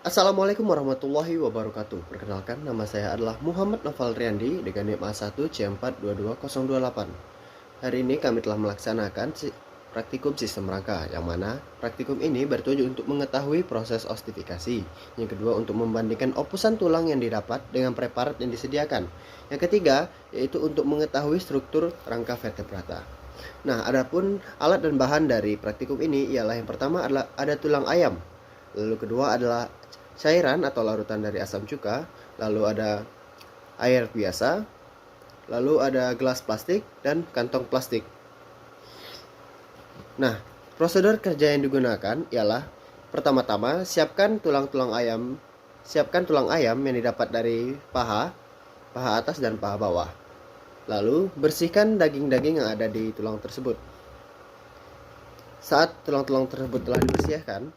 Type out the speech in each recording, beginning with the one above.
Assalamualaikum warahmatullahi wabarakatuh. Perkenalkan, nama saya adalah Muhammad Noval Riyandi dengan NIM A1C422028. Hari ini kami telah melaksanakan praktikum sistem rangka, yang mana praktikum ini bertujuan untuk mengetahui proses ostifikasi. Yang kedua, untuk membandingkan opusan tulang yang didapat dengan preparat yang disediakan. Yang ketiga, yaitu untuk mengetahui struktur rangka vertebrata. Nah, adapun alat dan bahan dari praktikum ini ialah yang pertama adalah ada tulang ayam. Lalu kedua adalah cairan atau larutan dari asam cuka, lalu ada air biasa, lalu ada gelas plastik dan kantong plastik. Nah, prosedur kerja yang digunakan ialah pertama-tama siapkan tulang ayam yang didapat dari paha atas dan paha bawah. Lalu bersihkan daging-daging yang ada di tulang tersebut. Saat tulang-tulang tersebut telah dibersihkan,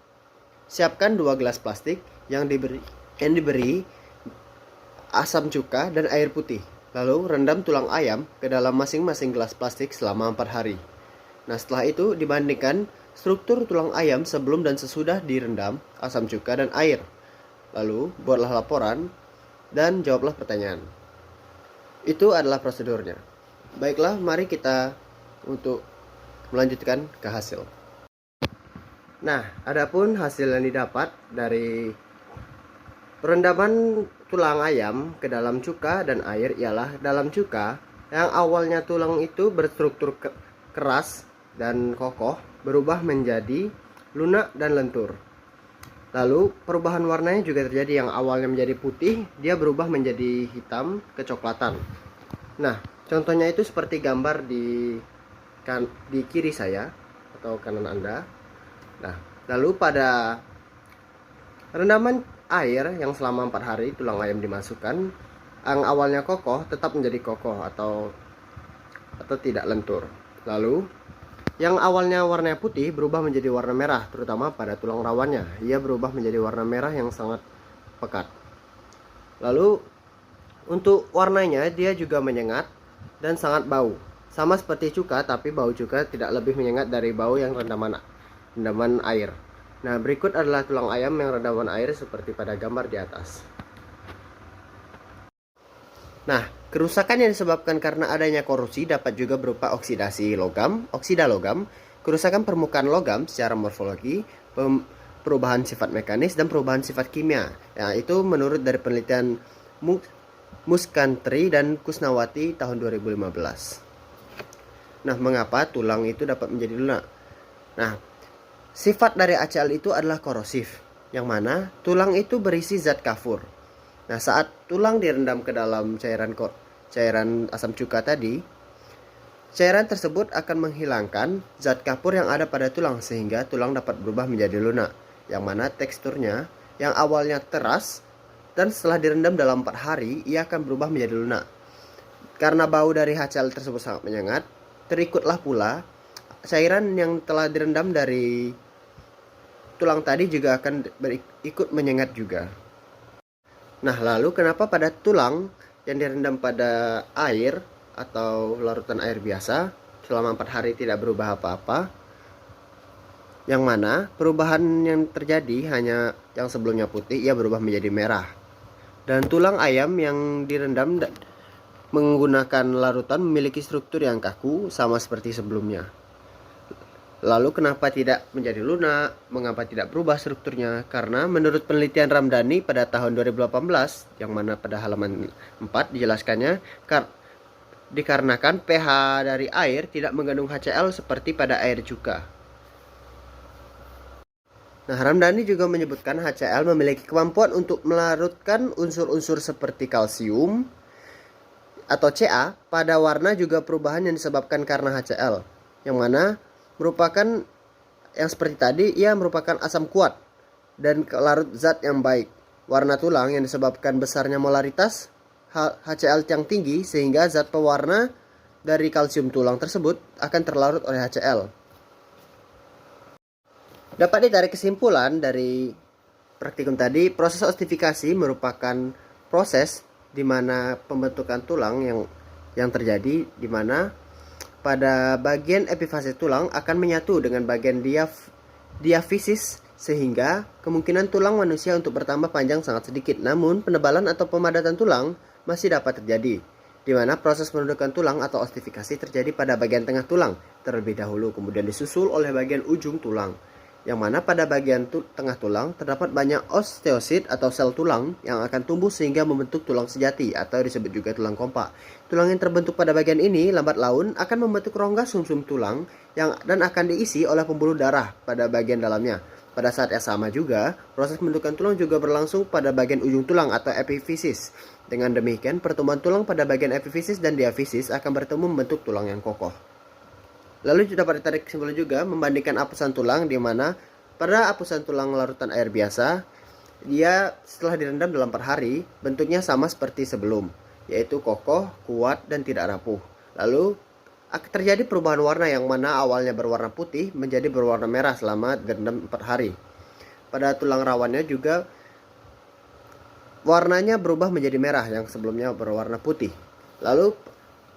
siapkan 2 gelas plastik yang diberi asam cuka dan air putih. Lalu rendam tulang ayam ke dalam masing-masing gelas plastik selama 4 hari. Nah, setelah itu dibandingkan struktur tulang ayam sebelum dan sesudah direndam asam cuka dan air. Lalu buatlah laporan dan jawablah pertanyaan. Itu adalah prosedurnya. Baiklah, mari kita untuk melanjutkan ke hasil. Nah, adapun hasil yang didapat dari perendaman tulang ayam ke dalam cuka dan air ialah dalam cuka yang awalnya tulang itu berstruktur keras dan kokoh berubah menjadi lunak dan lentur. Lalu perubahan warnanya juga terjadi, yang awalnya menjadi putih dia berubah menjadi hitam kecoklatan. Nah, contohnya itu seperti gambar di kiri saya atau kanan Anda. Nah, lalu pada rendaman air yang selama 4 hari tulang ayam dimasukkan, yang awalnya kokoh tetap menjadi kokoh atau tidak lentur. Lalu yang awalnya warnanya putih berubah menjadi warna merah, terutama pada tulang rawannya. Ia berubah menjadi warna merah yang sangat pekat. Lalu untuk warnanya dia juga menyengat dan sangat bau. Sama seperti cuka, tapi bau cuka tidak lebih menyengat dari bau yang rendaman air. Nah, berikut adalah tulang ayam yang rendaman air seperti pada gambar di atas. Nah, kerusakan yang disebabkan karena adanya korosi dapat juga berupa oksidasi logam, oksida logam, kerusakan permukaan logam secara morfologi, perubahan sifat mekanis, dan perubahan sifat kimia. Nah, itu menurut dari penelitian Muskantri dan Kusnawati tahun 2015. Nah, mengapa tulang itu dapat menjadi lunak? Nah, sifat dari ACL itu adalah korosif, yang mana tulang itu berisi zat kafur. Nah, saat tulang direndam ke dalam cairan asam cuka tadi, cairan tersebut akan menghilangkan zat kafur yang ada pada tulang sehingga tulang dapat berubah menjadi lunak, yang mana teksturnya yang awalnya teras dan setelah direndam dalam 4 hari ia akan berubah menjadi lunak. Karena bau dari HCl tersebut sangat menyengat, terikutlah pula cairan yang telah direndam dari tulang tadi juga akan ikut menyengat juga. Nah, lalu kenapa pada tulang yang direndam pada air atau larutan air biasa selama 4 hari tidak berubah apa-apa? Yang mana perubahan yang terjadi hanya yang sebelumnya putih ia berubah menjadi merah. Dan tulang ayam yang direndam menggunakan larutan memiliki struktur yang kaku sama seperti sebelumnya. Lalu kenapa tidak menjadi lunak? Mengapa tidak berubah strukturnya? Karena menurut penelitian Ramdhani pada tahun 2018, yang mana pada halaman 4 dijelaskannya, dikarenakan pH dari air tidak mengandung HCl seperti pada air cuka. Nah, Ramdhani juga menyebutkan HCl memiliki kemampuan untuk melarutkan unsur-unsur seperti kalsium atau Ca pada warna, juga perubahan yang disebabkan karena HCl, yang mana merupakan yang seperti tadi, ia merupakan asam kuat dan larut zat yang baik. Warna tulang yang disebabkan besarnya molaritas HCl yang tinggi sehingga zat pewarna dari kalsium tulang tersebut akan terlarut oleh HCl. Dapat ditarik kesimpulan dari praktikum tadi, proses ostifikasi merupakan proses di mana pembentukan tulang yang terjadi, di mana pada bagian epifase tulang akan menyatu dengan bagian diafisis sehingga kemungkinan tulang manusia untuk bertambah panjang sangat sedikit. Namun, penebalan atau pemadatan tulang masih dapat terjadi, di mana proses penundukan tulang atau ossifikasi terjadi pada bagian tengah tulang terlebih dahulu, kemudian disusul oleh bagian ujung tulang, yang mana pada bagian tengah tulang terdapat banyak osteosit atau sel tulang yang akan tumbuh sehingga membentuk tulang sejati atau disebut juga tulang kompak. Tulang yang terbentuk pada bagian ini lambat laun akan membentuk rongga sumsum tulang dan akan diisi oleh pembuluh darah pada bagian dalamnya. Pada saat yang sama juga, proses pembentukan tulang juga berlangsung pada bagian ujung tulang atau epifisis. Dengan demikian, pertumbuhan tulang pada bagian epifisis dan diafisis akan bertemu membentuk tulang yang kokoh. Lalu dapat ditarik kesimpulan juga membandingkan apusan tulang, di mana pada apusan tulang larutan air biasa, dia setelah direndam dalam 4 hari, bentuknya sama seperti sebelum, yaitu kokoh, kuat, dan tidak rapuh. Lalu terjadi perubahan warna, yang mana awalnya berwarna putih menjadi berwarna merah selama direndam 4 hari. Pada tulang rawannya juga warnanya berubah menjadi merah yang sebelumnya berwarna putih. Lalu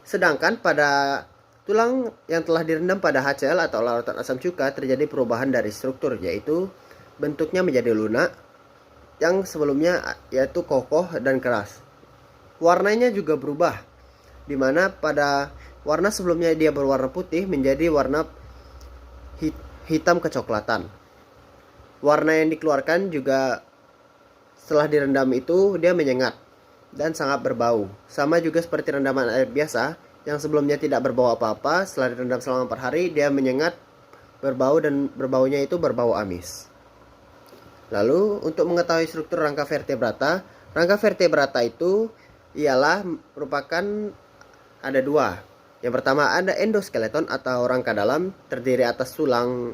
sedangkan pada tulang yang telah direndam pada HCl atau larutan asam cuka terjadi perubahan dari struktur, yaitu bentuknya menjadi lunak yang sebelumnya yaitu kokoh dan keras. Warnanya juga berubah, di mana pada warna sebelumnya dia berwarna putih menjadi warna hitam kecoklatan. Warna yang dikeluarkan juga setelah direndam itu dia menyengat dan sangat berbau. Sama juga seperti rendaman air biasa yang sebelumnya tidak berbau apa-apa, setelah direndam selama 4 hari dia menyengat, berbau, dan berbaunya itu berbau amis. Lalu untuk mengetahui struktur rangka vertebrata itu ialah merupakan ada 2. Yang pertama ada endoskeleton atau rangka dalam, terdiri atas tulang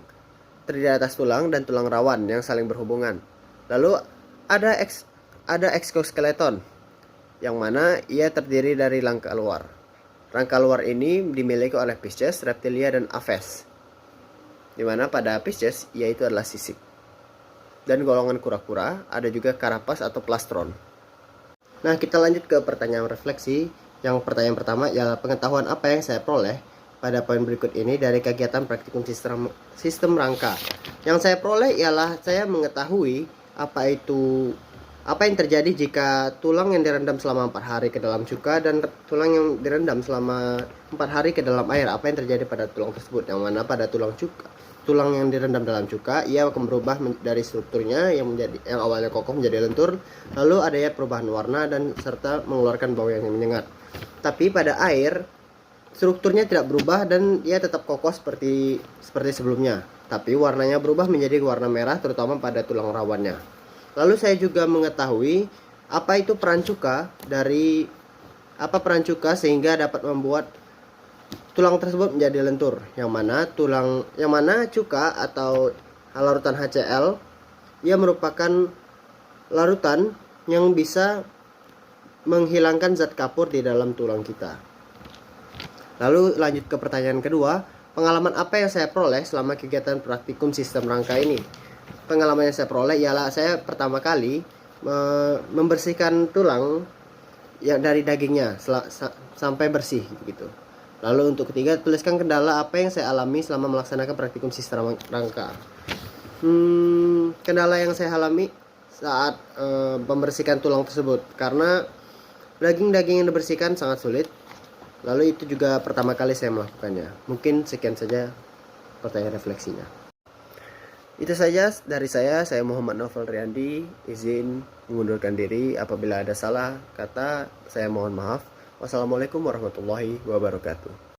dan tulang rawan yang saling berhubungan. Lalu ada exoskeleton, yang mana ia terdiri dari rangka luar. Rangka luar ini dimiliki oleh Pisces, Reptilia, dan Aves, di mana pada Pisces yaitu adalah sisik. Dan golongan kura-kura ada juga karapas atau plastron. Nah, kita lanjut ke pertanyaan refleksi. Yang pertanyaan pertama ialah pengetahuan apa yang saya peroleh pada poin berikut ini dari kegiatan praktikum sistem rangka. Yang saya peroleh ialah saya mengetahui apa yang terjadi jika tulang yang direndam selama 4 hari ke dalam cuka dan tulang yang direndam selama 4 hari ke dalam air. Apa yang terjadi pada tulang tersebut? Yang mana pada tulang yang direndam dalam cuka, ia akan berubah dari strukturnya yang awalnya kokoh menjadi lentur, lalu ada perubahan warna dan serta mengeluarkan bau yang menyengat. Tapi pada air, strukturnya tidak berubah dan ia tetap kokoh seperti sebelumnya. Tapi warnanya berubah menjadi warna merah, terutama pada tulang rawannya. Lalu saya juga mengetahui apa itu peran cuka sehingga dapat membuat tulang tersebut menjadi lentur. Yang mana cuka atau larutan HCl ia merupakan larutan yang bisa menghilangkan zat kapur di dalam tulang kita. Lalu lanjut ke pertanyaan kedua, pengalaman apa yang saya peroleh selama kegiatan praktikum sistem rangka ini? Pengalaman yang saya peroleh ialah saya pertama kali membersihkan tulang yang dari dagingnya sampai bersih gitu. Lalu untuk ketiga, tuliskan kendala apa yang saya alami selama melaksanakan praktikum sistem rangka. Kendala yang saya alami saat membersihkan tulang tersebut, karena daging-daging yang dibersihkan sangat sulit. Lalu itu juga pertama kali saya melakukannya. Mungkin sekian saja pertanyaan refleksinya. Itu saja dari saya Muhammad Novel Riyandi, izin mengundurkan diri. Apabila ada salah kata, saya mohon maaf. Wassalamualaikum warahmatullahi wabarakatuh.